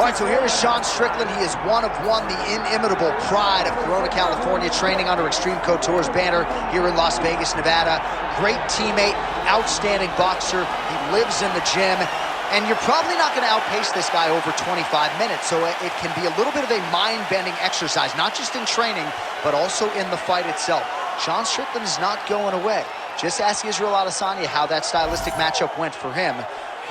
All right, so here is Sean Strickland. He is one of one, the inimitable pride of Corona, California, training under Extreme Couture's banner here in Las Vegas, Nevada. Great teammate, outstanding boxer. He lives in the gym. And you're probably not going to outpace this guy over 25 minutes, so it can be a little bit of a mind-bending exercise, not just in training, but also in the fight itself. Sean Strickland is not going away. Just ask Israel Adesanya how that stylistic matchup went for him.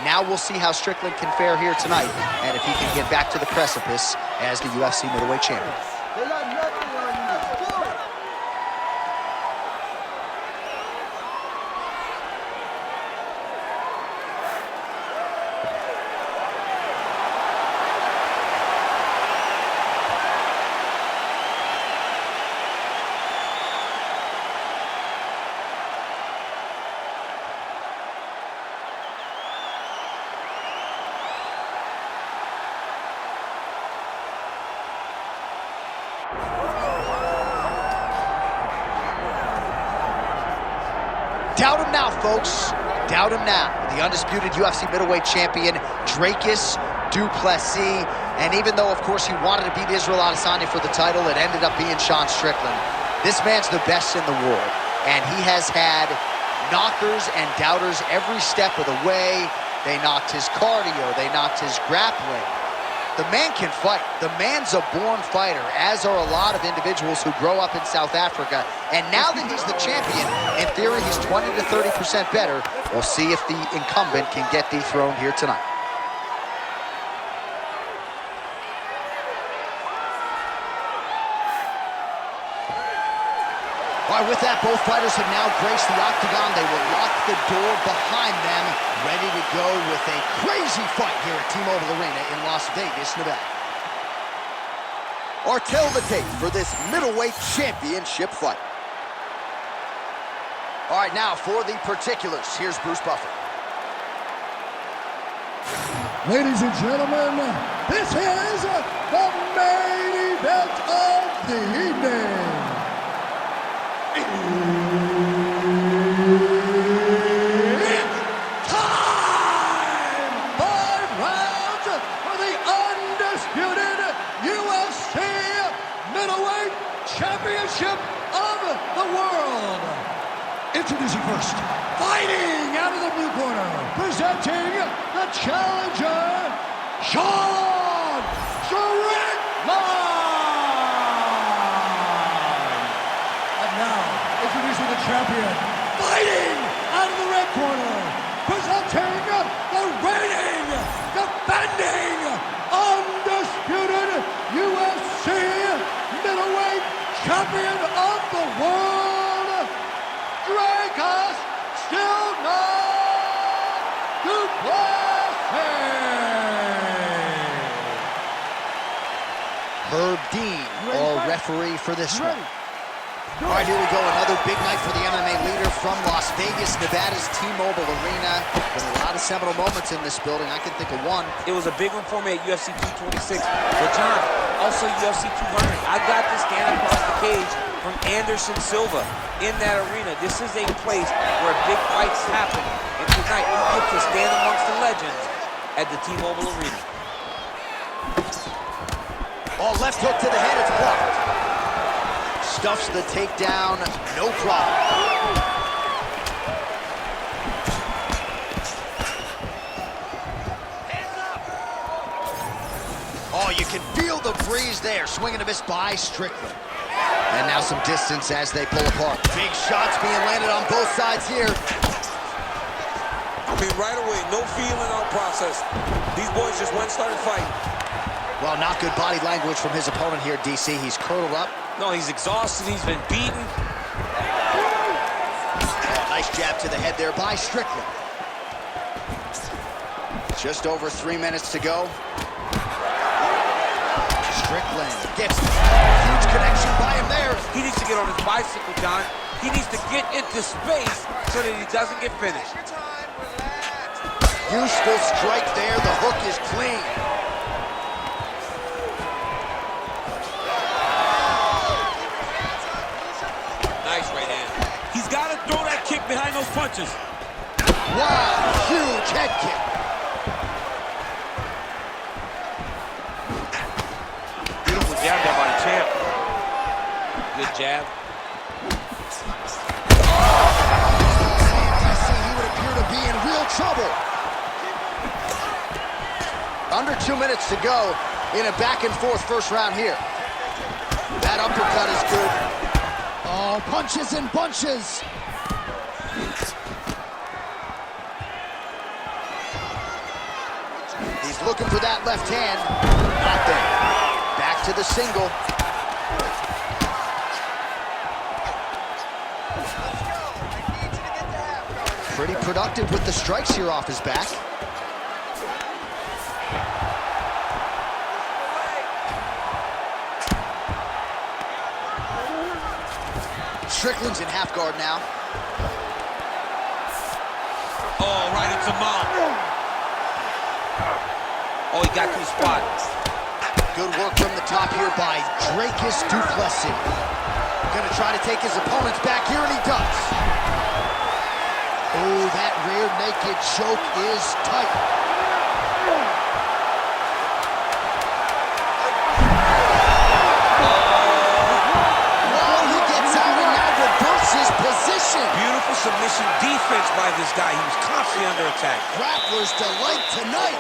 Now we'll see how Strickland can fare here tonight, and if he can get back to the precipice as the UFC middleweight champion. Doubt him now, folks. Doubt him now. The undisputed UFC middleweight champion, Dricus du Plessis. And even though, of course, he wanted to beat Israel Adesanya for the title, it ended up being Sean Strickland. This man's the best in the world. And he has had knockers and doubters every step of the way. They knocked his cardio. They knocked his grappling. The man can fight. The man's a born fighter, as are a lot of individuals who grow up in South Africa. And now that he's the champion, in theory, he's 20 to 30% better. We'll see if the incumbent can get dethroned here tonight. All right, with that, both fighters have now graced the octagon. They will lock the door behind them, ready to go with a crazy fight here at T-Mobile Arena in Las Vegas, Nevada. Or tell the tape for this middleweight championship fight. All right, now for the particulars, here's Bruce Buffer. Ladies and gentlemen, this is the main event of the evening. It's time! 5 rounds for the undisputed UFC middleweight championship of the world. Introducing first, fighting out of the blue corner, presenting the challenger, Sean Strickland. Introducing the champion, fighting out of the red corner, presenting the reigning, defending, undisputed UFC middleweight champion of the world, Dricus du Plessis. Herb Dean, our referee for this one. All right, here we go. Another big night for the MMA leader from Las Vegas, Nevada's T-Mobile Arena. Been a lot of seminal moments in this building. I can think of one. It was a big one for me at UFC 226. But John, also UFC 200. I got to stand across the cage from Anderson Silva in that arena. This is a place where big fights happen. And tonight, we get to stand amongst the legends at the T-Mobile Arena. Oh, left hook to the head. It's blocked. Stuffs the takedown, no problem. Oh, you can feel the breeze there. Swing and a miss by Strickland. And now some distance as they pull apart. Big shots being landed on both sides here. I mean, right away, no feeling out process. These boys just went and started fighting. Well, not good body language from his opponent here, DC. He's curled up. No, he's exhausted. He's been beaten. Oh, nice jab to the head there by Strickland. Just over 3 minutes to go. Strickland gets a huge connection by him there. He needs to get on his bicycle, John. He needs to get into space so that he doesn't get finished. Useful strike there. The hook is clean. Nice right hand. He's got to throw that kick behind those punches. Wow, huge head kick. jab. He would appear to be in real trouble. Under 2 minutes to go in a back-and-forth first round here. That uppercut is good. Oh, punches and bunches. He's looking for that left hand. Not there. Back to the single. Pretty productive with the strikes here off his back. Strickland's in half guard now. Oh, right into mount. Oh, he got to the spot. Good work from the top here by Dricus du Plessis. Gonna try to take his opponents back here, and he does. Oh, that rear naked choke is tight. He gets out and now reverses position. Beautiful submission defense by this guy. He was constantly under attack. Grappler's delight tonight.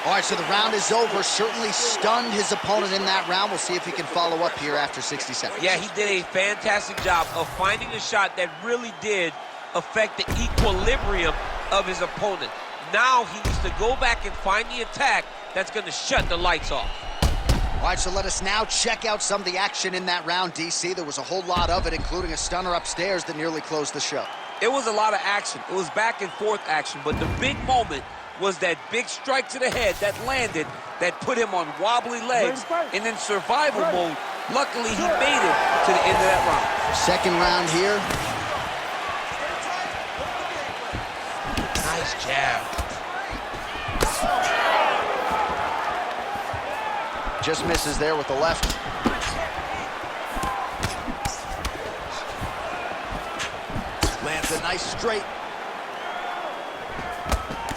All right, so the round is over. Certainly stunned his opponent in that round. We'll see if he can follow up here after 60 seconds. Yeah, he did a fantastic job of finding a shot that really did affect the equilibrium of his opponent. Now he needs to go back and find the attack that's going to shut the lights off. All right, so let us now check out some of the action in that round, DC. There was a whole lot of it, including a stunner upstairs that nearly closed the show. It was a lot of action. It was back and forth action, but the big moment was that big strike to the head that landed, that put him on wobbly legs, and in survival mode, luckily he made it to the end of that round. Second round here. Nice jab. Just misses there with the left. Lands a nice straight.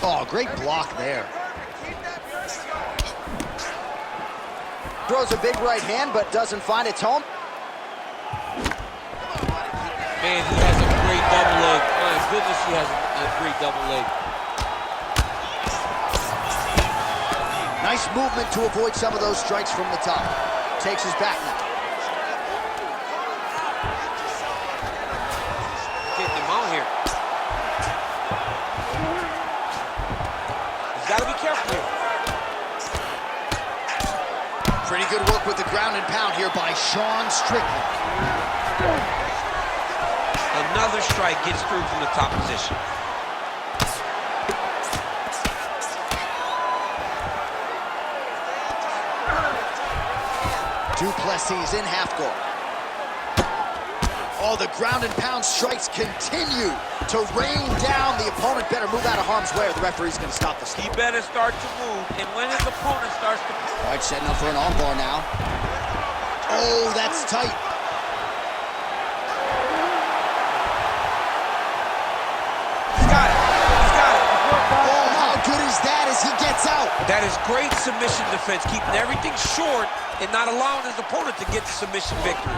Oh, great block there. Throws a big right hand, but doesn't find its home. Man, he has a great double leg. My goodness, he has a great double leg. Nice movement to avoid some of those strikes from the top. Takes his back now. Getting him out here. He's got to be careful here. Pretty good work with the ground and pound here by Strickland. Another strike gets through from the top position. Du Plessis in half guard. Oh, the ground and pound strikes continue to rain down. The opponent better move out of harm's way or the referee's going to stop this. He better start to move, and when his opponent starts to... All right, setting up for an armbar now. Oh, that's tight. He's got it. He's got it. Oh, how good is that as he gets out? That is great submission defense, keeping everything short and not allowing his opponent to get the submission victory.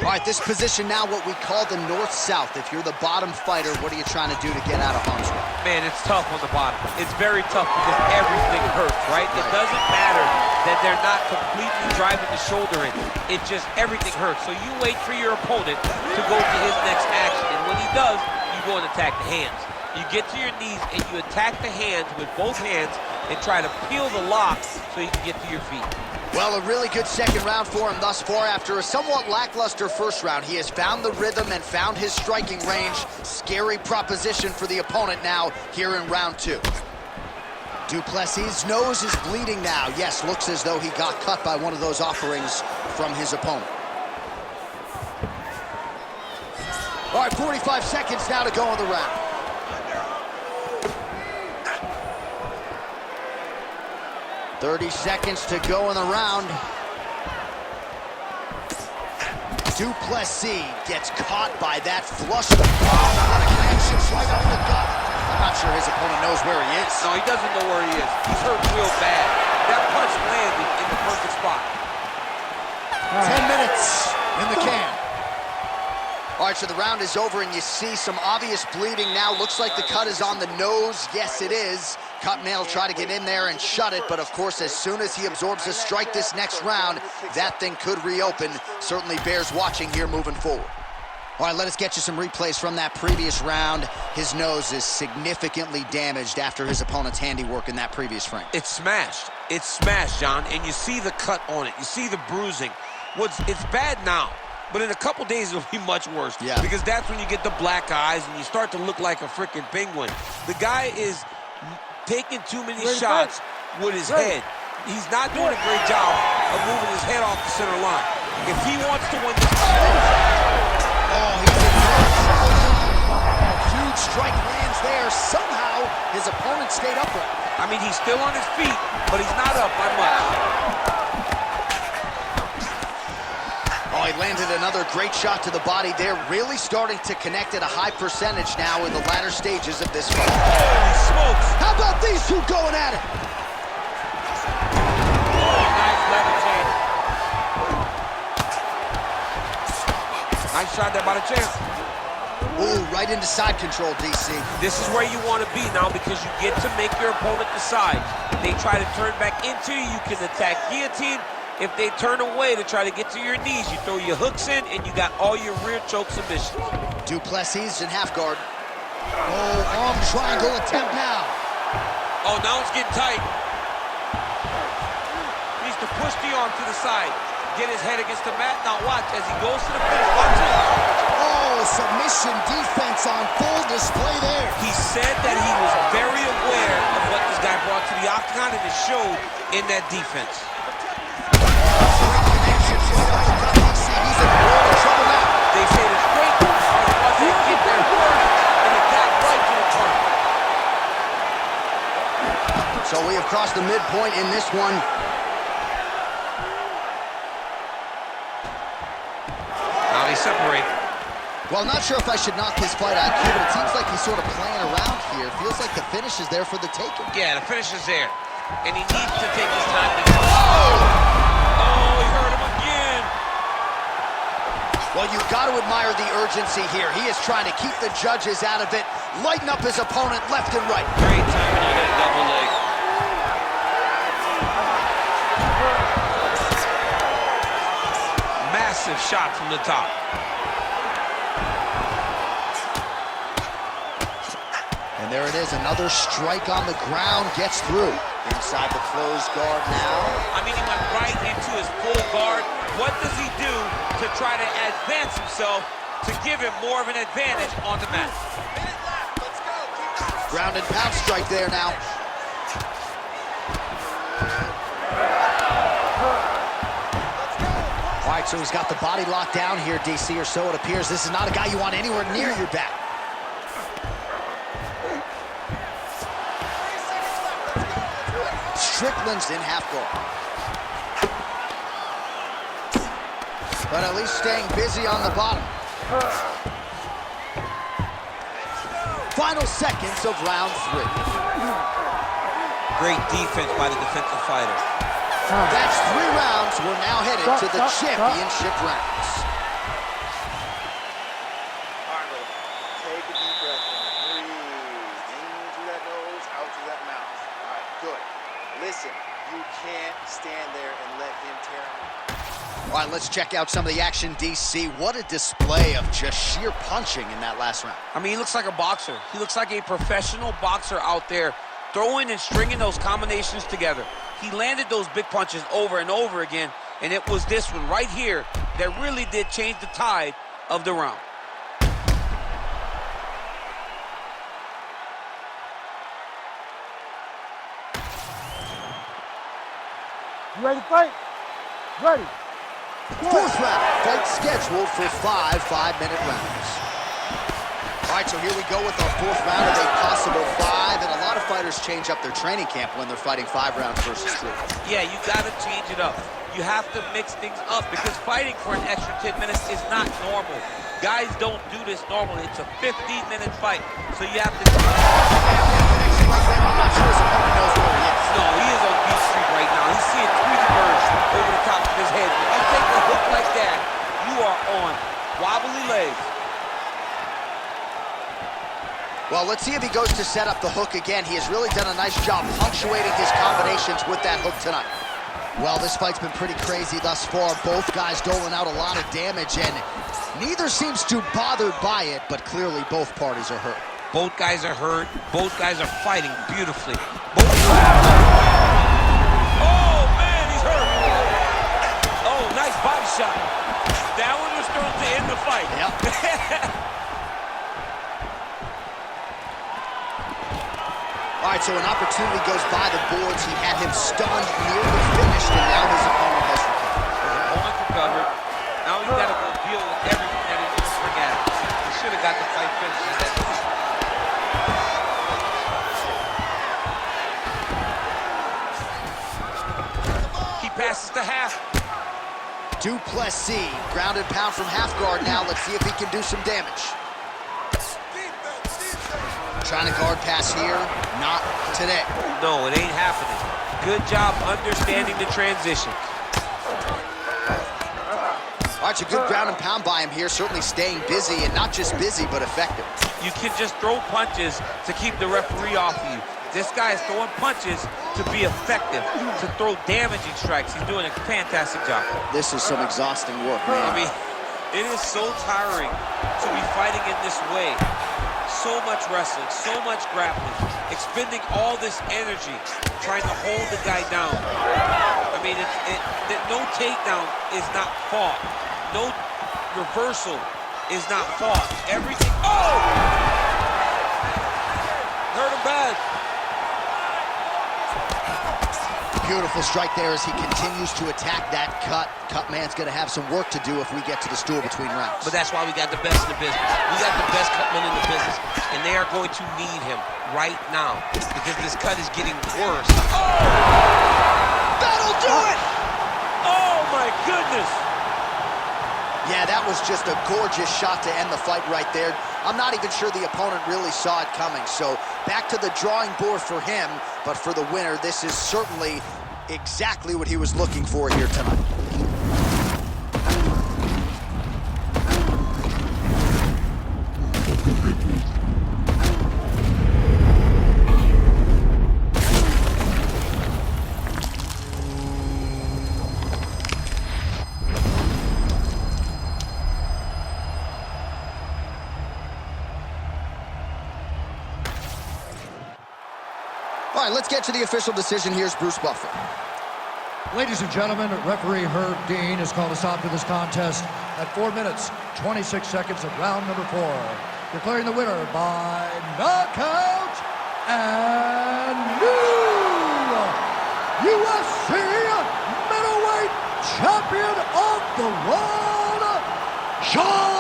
All right, this position now what we call the north-south. If you're the bottom fighter, what are you trying to do to get out of harm's way? Man, it's tough on the bottom. It's very tough because everything hurts, right? It doesn't matter that they're not completely driving the shoulder in. It just, everything hurts. So you wait for your opponent to go to his next action. And when he does, you go and attack the hands. You get to your knees and you attack the hands with both hands and try to peel the locks so you can get to your feet. Well, a really good second round for him thus far. After a somewhat lackluster first round, he has found the rhythm and found his striking range. Scary proposition for the opponent now here in round two. Du Plessis' nose is bleeding now. Yes, looks as though he got cut by one of those offerings from his opponent. All right, 45 seconds now to go in the round. "30 seconds to go in the round. Du Plessis gets caught by that flush. Oh, what a connection right up the gut. I'm not sure his opponent knows where he is. No, he doesn't know where he is. He's hurt real bad. That punch landed in the perfect spot. 10 minutes. in the can. All right, so the round is over, and you see some obvious bleeding now. Looks like the cut is on the nose. Yes, it is. Cutman will try to get in there and shut it, but of course, as soon as he absorbs a strike this next round, that thing could reopen. Certainly bears watching here moving forward. All right, let us get you some replays from that previous round. His nose is significantly damaged after his opponent's handiwork in that previous frame. It's smashed. It's smashed, John, and you see the cut on it. You see the bruising. It's bad now, but in a couple days it'll be much worse. Yeah. Because that's when you get the black eyes and you start to look like a freaking penguin. The guy is taking too many shots with his head. He's not doing a great job of moving his head off the center line. If he wants to win this Huge strike lands there. Somehow, his opponent stayed upright. I mean, he's still on his feet, but he's not up by much. Oh, he landed another great shot to the body there. Really starting to connect at a high percentage now in the latter stages of this fight. Holy smokes! How about these two going at it? Oh, nice levitate. Nice shot there by the champ. Ooh, right into side control, DC. This is where you want to be now because you get to make your opponent decide. If they try to turn back into you, you can attack guillotine. If they turn away to try to get to your knees, you throw your hooks in and you got all your rear choke submissions. Du Plessis in half guard. Oh, arm triangle attempt now. Oh, now it's getting tight. Needs to push the arm to the side. Get his head against the mat. Now watch as he goes to the finish. Watch it. Oh, submission defense on full display there. He said that he was very aware of what this guy brought to the octagon, and it showed in that defense. He's in world of trouble now. They say the straight are the ones that get there first and attack right to the target. So we have crossed the midpoint in this one. Now they separate. Well, not sure if I should knock his fight IQ, but it seems like he's sort of playing around here. Feels like the finish is there for the taking. Yeah, the finish is there. And he needs to take his time to go. Oh, he hurt him again. Well, you've got to admire the urgency here. He is trying to keep the judges out of it, lighten up his opponent left and right. Great timing on that double leg. Massive shot from the top. And there it is, another strike on the ground, gets through. Inside the closed guard now. I mean, he went right into his full guard. What does he do to try to advance himself to give him more of an advantage on the mat? Ground and pound strike there now. All right, so he's got the body locked down here, DC, or so it appears. This is not a guy you want anywhere near your back. Strickland's in half guard. But at least staying busy on the bottom. Final seconds of round 3. Great defense by the defensive fighter. That's 3 rounds. We're now headed to the championship rounds. All right, brother. Take a deep breath. Breathe. In through that nose, out through that mouth. All right, good. Listen, you can't stand there and let him tear you. All right, let's check out some of the action, DC. What a display of just sheer punching in that last round. I mean, he looks like a boxer. He looks like a professional boxer out there, throwing and stringing those combinations together. He landed those big punches over and over again, and it was this one right here that really did change the tide of the round. You ready to fight? Ready. 4th round, fight scheduled for 5 5-minute rounds. All right, so here we go with our 4th round of a possible 5, and a lot of fighters change up their training camp when they're fighting 5 rounds versus 3. Yeah, you gotta change it up. You have to mix things up because fighting for an extra 10 minutes is not normal. Guys don't do this normally. It's a 15-minute fight, so you have to... I'm not sure his opponent knows where he is. No, he is on beat street right now. He's seeing Tweety birds over the top of his head. When you take a hook like that, you you are on wobbly legs. Well, let's see if he goes to set up the hook again. He has really done a nice job punctuating his combinations with that hook tonight. Well, this fight's been pretty crazy thus far. Both guys doling out a lot of damage, and neither seems too bothered by it, but clearly both parties are hurt. Both guys are hurt. Both guys are fighting beautifully. Oh, man, he's hurt. Oh, nice body shot. That one was thrown to end the fight. Yep. All right, so an opportunity goes by the boards. He had him stunned, nearly finished, and now his opponent has recovered. His opponent recovered. Now he's got to go deal with everything that he just bring at him. He should have got the fight finished at that point. He passes to half. Du Plessis, ground and pound from half guard now. Let's see if he can do some damage. Trying to guard pass here, not today. No, it ain't happening. Good job understanding the transitions. All right, it's a good ground and pound by him here, certainly staying busy, and not just busy, but effective. You can just throw punches to keep the referee off of you. This guy is throwing punches to be effective, to throw damaging strikes. He's doing a fantastic job. This is some exhausting work, man. I mean, it is so tiring to be fighting in this way. So much wrestling, so much grappling, expending all this energy trying to hold the guy down. I mean, no takedown is not fought. No reversal is not fought. Everything, oh! Hurt him bad. Beautiful strike there as he continues to attack that cut. Cut man's going to have some work to do if we get to the stool between rounds. But that's why we got the best in the business. We got the best cut men in the business, and they are going to need him right now because this cut is getting worse. Oh! That'll do it! Oh, my goodness! Yeah, that was just a gorgeous shot to end the fight right there. I'm not even sure the opponent really saw it coming. So back to the drawing board for him, but for the winner, this is certainly exactly what he was looking for here tonight. All right, let's get to the official decision. Here's Bruce Buffer. Ladies and gentlemen, referee Herb Dean has called a stop to this contest at 4 minutes, 26 seconds of round number 4. Declaring the winner by knockout and new UFC middleweight champion of the world, Strickland!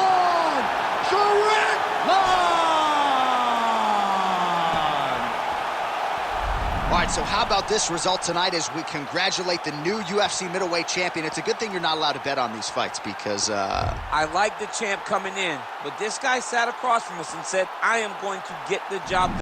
All right, so how about this result tonight as we congratulate the new UFC middleweight champion? It's a good thing you're not allowed to bet on these fights because... I like the champ coming in, but this guy sat across from us and said, I am going to get the job done.